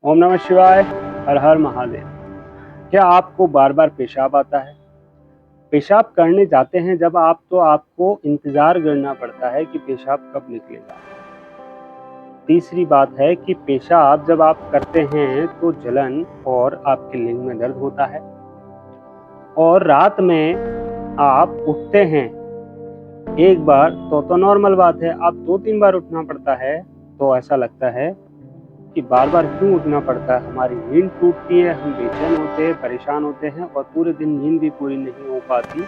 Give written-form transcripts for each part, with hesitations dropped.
ओम नमः शिवाय। हर हर महादेव। क्या आपको बार बार पेशाब आता है? पेशाब करने जाते हैं जब आप, तो आपको इंतजार करना पड़ता है कि पेशाब कब निकलेगा। तीसरी बात है कि पेशाब जब आप करते हैं तो जलन और आपके लिंग में दर्द होता है। और रात में आप उठते हैं एक बार तो नॉर्मल बात है, आप 2-3 बार उठना पड़ता है तो ऐसा लगता है कि बार-बार क्यों उठना पड़ता है। हमारी नींद टूटती है, हम बेचैन होते हैं, परेशान होते हैं और पूरे दिन नींद भी पूरी नहीं हो पाती,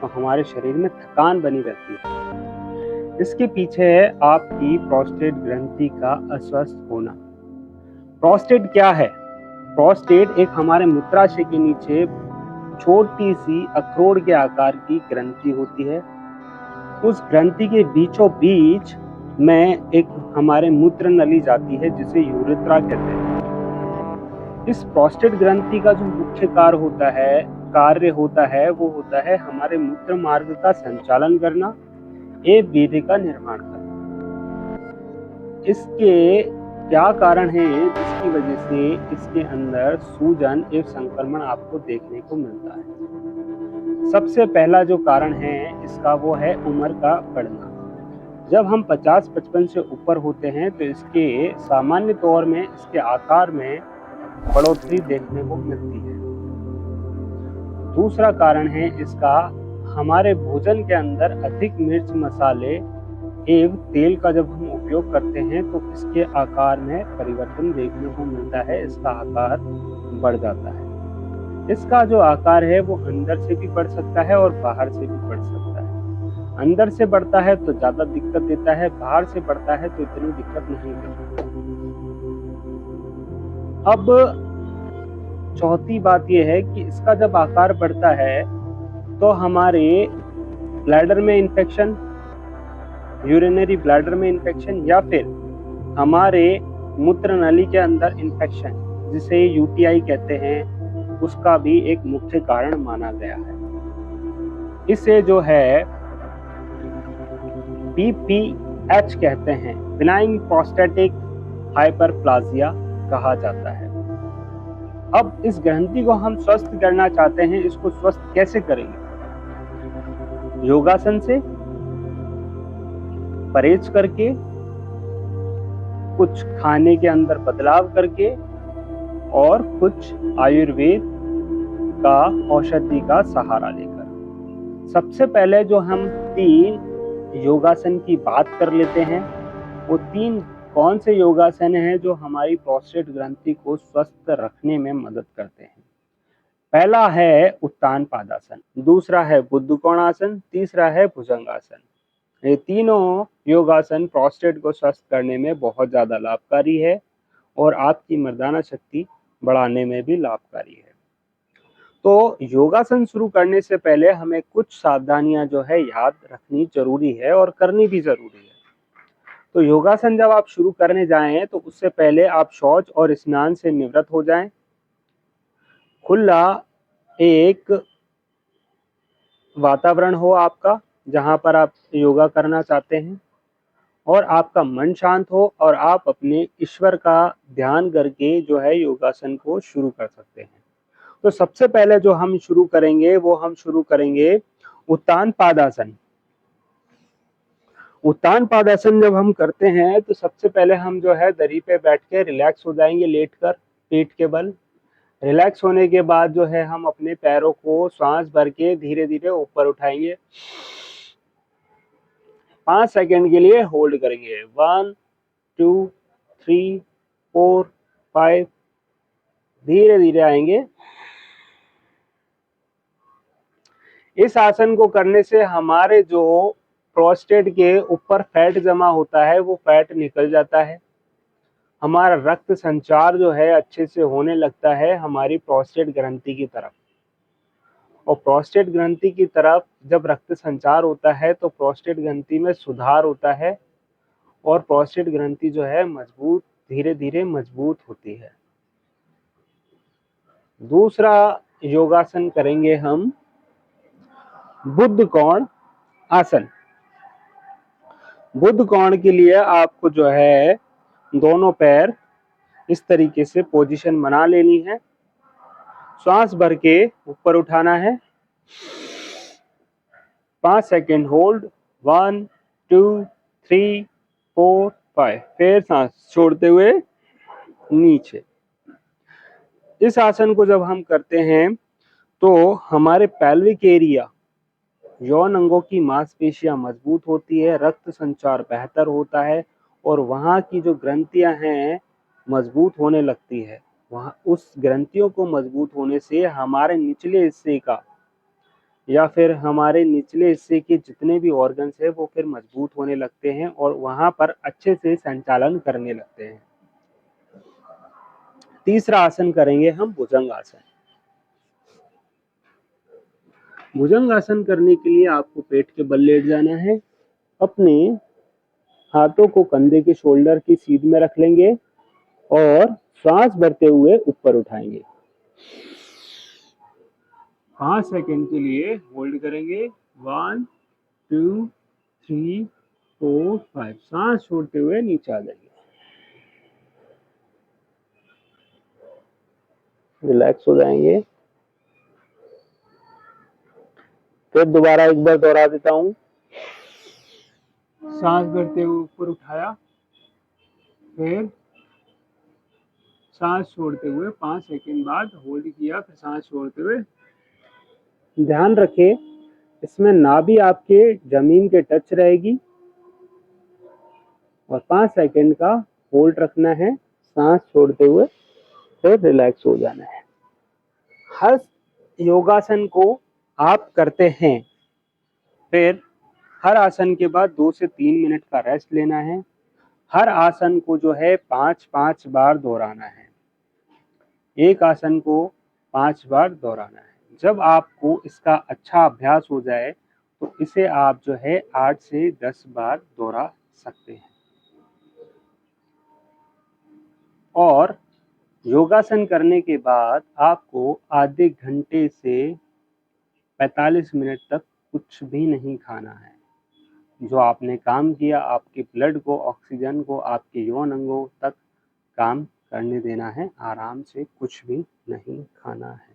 तो हमारे शरीर में थकान बनी रहती है। इसके पीछे है आपकी प्रोस्टेट ग्रंथि का अस्वस्थ होना। प्रोस्टेट क्या है? प्रोस्टेट एक हमारे मूत्राशय के नीचे छोटी सी अखरोट के आकार की ग्रंथि होती है। उस ग्रंथि के बीचों बीच में एक हमारे मूत्र नली जाती है जिसे यूरेथ्रा कहते हैं। इस प्रोस्टेट ग्रंथि का जो मुख्य कार्य होता है वो होता है हमारे मूत्र मार्ग का संचालन करना, एक वेदी का निर्माण करना। इसके क्या कारण है जिसकी वजह से इसके अंदर सूजन एक संक्रमण आपको देखने को मिलता है? सबसे पहला जो कारण है इसका वो है उम्र का बढ़ना। जब हम 50-55 से ऊपर होते हैं तो इसके सामान्य तौर में इसके आकार में बढ़ोतरी देखने को मिलती है। दूसरा कारण है इसका हमारे भोजन के अंदर अधिक मिर्च मसाले एवं तेल का जब हम उपयोग करते हैं तो इसके आकार में परिवर्तन देखने को मिलता है, इसका आकार बढ़ जाता है। इसका जो आकार है वो अंदर से भी बढ़ सकता है और बाहर से भी बढ़ सकता है। अंदर से बढ़ता है तो ज्यादा दिक्कत देता है, बाहर से बढ़ता है तो इतनी दिक्कत नहीं देता। अब चौथी बात यह है कि इसका जब आकार बढ़ता है तो हमारे ब्लैडर में इन्फेक्शन, यूरिनरी ब्लैडर में इन्फेक्शन या फिर हमारे मूत्र नली के अंदर इन्फेक्शन जिसे यूटीआई कहते हैं, उसका भी एक मुख्य कारण माना गया है। इसे जो है BPH कहते हैं, बिनाइन प्रोस्टेटिक हाइपरप्लाजिया कहा जाता है। अब इस ग्रंथि को हम स्वस्थ करना चाहते हैं, इसको स्वस्थ कैसे करेंगे? योगासन से, परहेज करके, कुछ खाने के अंदर बदलाव करके और कुछ आयुर्वेद का औषधि का सहारा लेकर। सबसे पहले जो हम 3 योगासन की बात कर लेते हैं, वो 3 कौन से योगासन हैं जो हमारी प्रोस्टेट ग्रंथि को स्वस्थ रखने में मदद करते हैं? पहला है उत्तान पादासन, दूसरा है बुद्ध कोणासन, तीसरा है भुजंगासन। ये तीनों योगासन प्रोस्टेट को स्वस्थ करने में बहुत ज्यादा लाभकारी है और आपकी मर्दाना शक्ति बढ़ाने में भी लाभकारी है। तो योगासन शुरू करने से पहले हमें कुछ सावधानियां जो है याद रखनी जरूरी है और करनी भी जरूरी है। तो योगासन जब आप शुरू करने जाएं तो उससे पहले आप शौच और स्नान से निवृत्त हो जाएं। खुला एक वातावरण हो आपका जहां पर आप योगा करना चाहते हैं और आपका मन शांत हो और आप अपने ईश्वर का ध्यान करके जो है योगासन को शुरू कर सकते हैं। तो सबसे पहले जो हम शुरू करेंगे उत्तान पादासन। उत्तान पादासन जब हम करते हैं तो सबसे पहले हम जो है दरी पे बैठ के रिलैक्स हो जाएंगे, लेटकर पीठ के बल। रिलैक्स होने के बाद जो है हम अपने पैरों को सांस भर के धीरे धीरे ऊपर उठाएंगे। 5 सेकंड के लिए होल्ड करेंगे। 1 2 3 4 5। धीरे धीरे आएंगे। इस आसन को करने से हमारे जो प्रोस्टेट के ऊपर फैट जमा होता है वो फैट निकल जाता है, हमारा रक्त संचार जो है अच्छे से होने लगता है हमारी प्रोस्टेट ग्रंथि की तरफ। और प्रोस्टेट ग्रंथि की तरफ जब रक्त संचार होता है तो प्रोस्टेट ग्रंथि में सुधार होता है और प्रोस्टेट ग्रंथि जो है मजबूत, धीरे धीरे मजबूत होती है। दूसरा योगासन करेंगे हम बुद्ध कोण आसन। बुद्ध कोण के लिए आपको जो है दोनों पैर इस तरीके से पोजीशन बना लेनी है। सांस भर के ऊपर उठाना है, 5 सेकंड होल्ड, 1 2 3 4 5, फिर सांस छोड़ते हुए नीचे। इस आसन को जब हम करते हैं तो हमारे पेल्विक एरिया, यौन अंगों की मांसपेशियां मजबूत होती है, रक्त संचार बेहतर होता है और वहाँ की जो ग्रंथियां हैं मजबूत होने लगती है। वहाँ उस ग्रंथियों को मजबूत होने से हमारे निचले हिस्से का या फिर हमारे निचले हिस्से के जितने भी ऑर्गन्स है वो फिर मजबूत होने लगते हैं और वहाँ पर अच्छे से संचालन करने लगते हैं। तीसरा आसन करेंगे हम भुजंग आसन। भुजंग आसन करने के लिए आपको पेट के बल लेट जाना है, अपने हाथों को कंधे के शोल्डर की सीध में रख लेंगे और सांस भरते हुए ऊपर उठाएंगे। 5 सेकंड के लिए होल्ड करेंगे, 1 2 3 4 5, सांस छोड़ते हुए नीचे आ जाएंगे। रिलैक्स हो जाएंगे। फिर दोबारा एक बार दोहरा देता हूँ। सांस भरते हुए ऊपर उठाया, फिर सांस छोड़ते हुए 5 सेकंड बाद होल्ड किया, फिर सांस छोड़ते हुए। ध्यान रखें इसमें नाभि आपके जमीन के टच रहेगी और 5 सेकंड का होल्ड रखना है, सांस छोड़ते हुए फिर रिलैक्स हो जाना है। हर योगासन को आप करते हैं, फिर हर आसन के बाद 2 से 3 मिनट का रेस्ट लेना है। हर आसन को जो है 5-5 बार दोहराना है। एक आसन को 5 बार दोहराना है। जब आपको इसका अच्छा अभ्यास हो जाए तो इसे आप जो है 8 से 10 बार दोहरा सकते हैं। और योगासन करने के बाद आपको आधे घंटे से 45 मिनट तक कुछ भी नहीं खाना है। जो आपने काम किया, आपके ब्लड को, ऑक्सीजन को आपके यौन अंगों तक काम करने देना है। आराम से कुछ भी नहीं खाना है।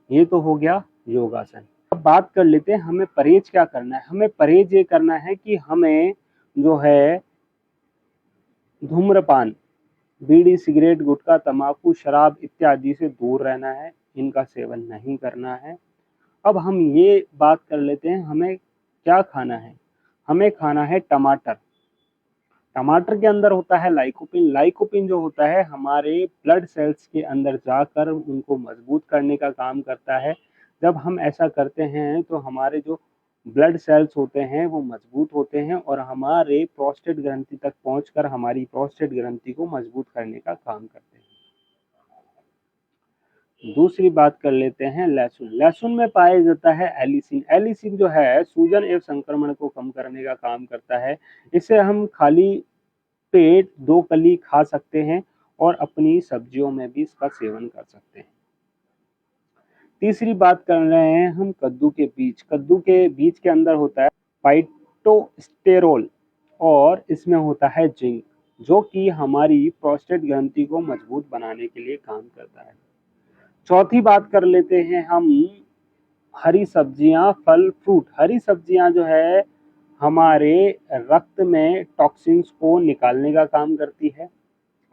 ये तो हो गया योगासन। अब बात कर लेते हैं हमें परहेज क्या करना है। हमें परहेज ये करना है कि हमें जो है धूम्रपान, बीड़ी, सिगरेट, गुटखा, तंबाकू, शराब इत्यादि से दूर रहना है। इनका सेवन नहीं करना है। अब हम ये बात कर लेते हैं हमें क्या खाना है। हमें खाना है टमाटर। टमाटर के अंदर होता है लाइकोपिन। लाइकोपिन जो होता है हमारे ब्लड सेल्स के अंदर जाकर उनको मजबूत करने का काम करता है। जब हम ऐसा करते हैं तो हमारे जो ब्लड सेल्स होते हैं वो मजबूत होते हैं और हमारे प्रोस्टेट ग्रंथि तक पहुंचकर हमारी प्रोस्टेट ग्रंथि को मजबूत करने का काम करते हैं। दूसरी बात कर लेते हैं लहसुन। लहसुन में पाया जाता है एलिसिन। एलिसिन जो है सूजन एवं संक्रमण को कम करने का काम करता है। इसे हम खाली पेट 2 कली खा सकते हैं और अपनी सब्जियों में भी इसका सेवन कर सकते हैं। तीसरी बात कर रहे हैं हम कद्दू के बीज। कद्दू के बीज के अंदर होता है फाइटोस्टेरोल और इसमें होता है जिंक, जो कि हमारी प्रोस्टेट ग्रंथि को मजबूत बनाने के लिए काम करता है। चौथी बात कर लेते हैं हम हरी सब्जियां, फल, फ्रूट। हरी सब्जियां जो है हमारे रक्त में टॉक्सिन्स को निकालने का काम करती है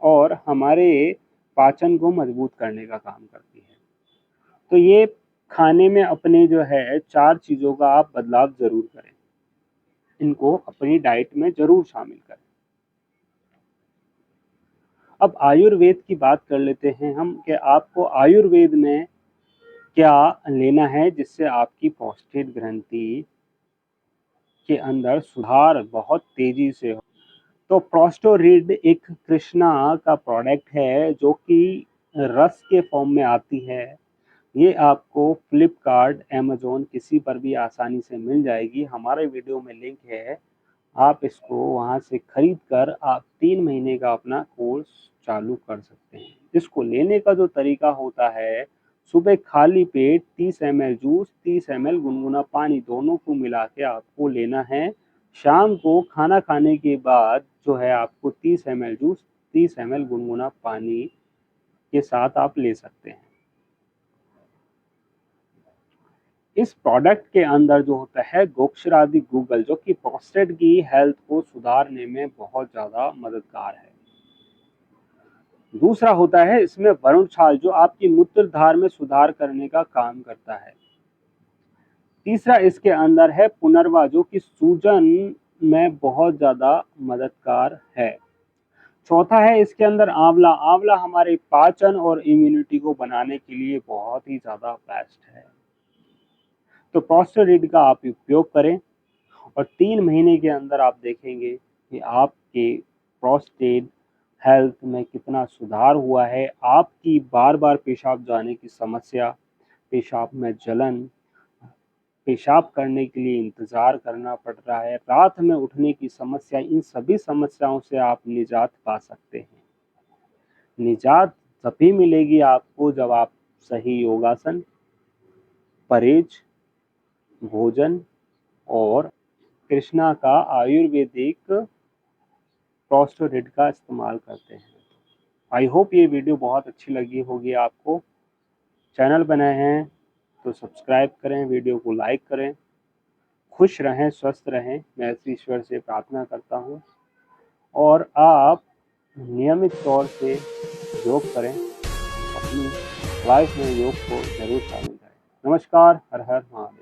और हमारे पाचन को मजबूत करने का काम करती है। तो ये खाने में अपने जो है 4 चीज़ों का आप बदलाव ज़रूर करें। इनको अपनी डाइट में ज़रूर शामिल करें। अब आयुर्वेद की बात कर लेते हैं हम कि आपको आयुर्वेद में क्या लेना है जिससे आपकी प्रोस्टेट ग्रंथि के अंदर सुधार बहुत तेजी से हो। तो प्रोस्टोरिड एक कृष्णा का प्रोडक्ट है जो कि रस के फॉर्म में आती है। ये आपको फ्लिपकार्ट, अमेजोन किसी पर भी आसानी से मिल जाएगी। हमारे वीडियो में लिंक है, आप इसको वहाँ से खरीद कर आप 3 महीने का अपना कोर्स चालू कर सकते हैं। इसको लेने का जो तरीका होता है, सुबह खाली पेट 30 ml जूस, 30 ml गुनगुना पानी दोनों को मिला के आपको लेना है। शाम को खाना खाने के बाद जो है आपको 30 ml जूस, 30 ml गुनगुना पानी के साथ आप ले सकते हैं। इस प्रोडक्ट के अंदर जो होता है गोक्षरादि गूगल, जो कि प्रोस्टेट की हेल्थ को सुधारने में बहुत ज़्यादा मददगार है। दूसरा होता है इसमें वरुण छाल, जो आपकी मूत्रधार में सुधार करने का काम करता है। तीसरा इसके अंदर है पुनर्वा, जो कि सूजन में बहुत ज़्यादा मददगार है। चौथा है इसके अंदर आंवला। आंवला हमारे पाचन और इम्यूनिटी को बनाने के लिए बहुत ही ज़्यादा बेस्ट है। तो प्रोस्टेट का आप उपयोग करें और 3 महीने के अंदर आप देखेंगे कि आपके प्रोस्टेट हेल्थ में कितना सुधार हुआ है। आपकी बार बार पेशाब जाने की समस्या, पेशाब में जलन, पेशाब करने के लिए इंतज़ार करना पड़ रहा है, रात में उठने की समस्या, इन सभी समस्याओं से आप निजात पा सकते हैं। निजात तभी मिलेगी आपको जब आप सही योगासन, परहेज, भोजन और कृष्णा का आयुर्वेदिक प्रोस्टेट का इस्तेमाल करते हैं। आई होप ये वीडियो बहुत अच्छी लगी होगी आपको। चैनल बनाए हैं तो सब्सक्राइब करें, वीडियो को लाइक करें। खुश रहें, स्वस्थ रहें, मैं ईश्वर से प्रार्थना करता हूँ। और आप नियमित तौर से योग करें, अपनी लाइफ में योग को जरूर शामिल करें। नमस्कार, हर हर महादेव।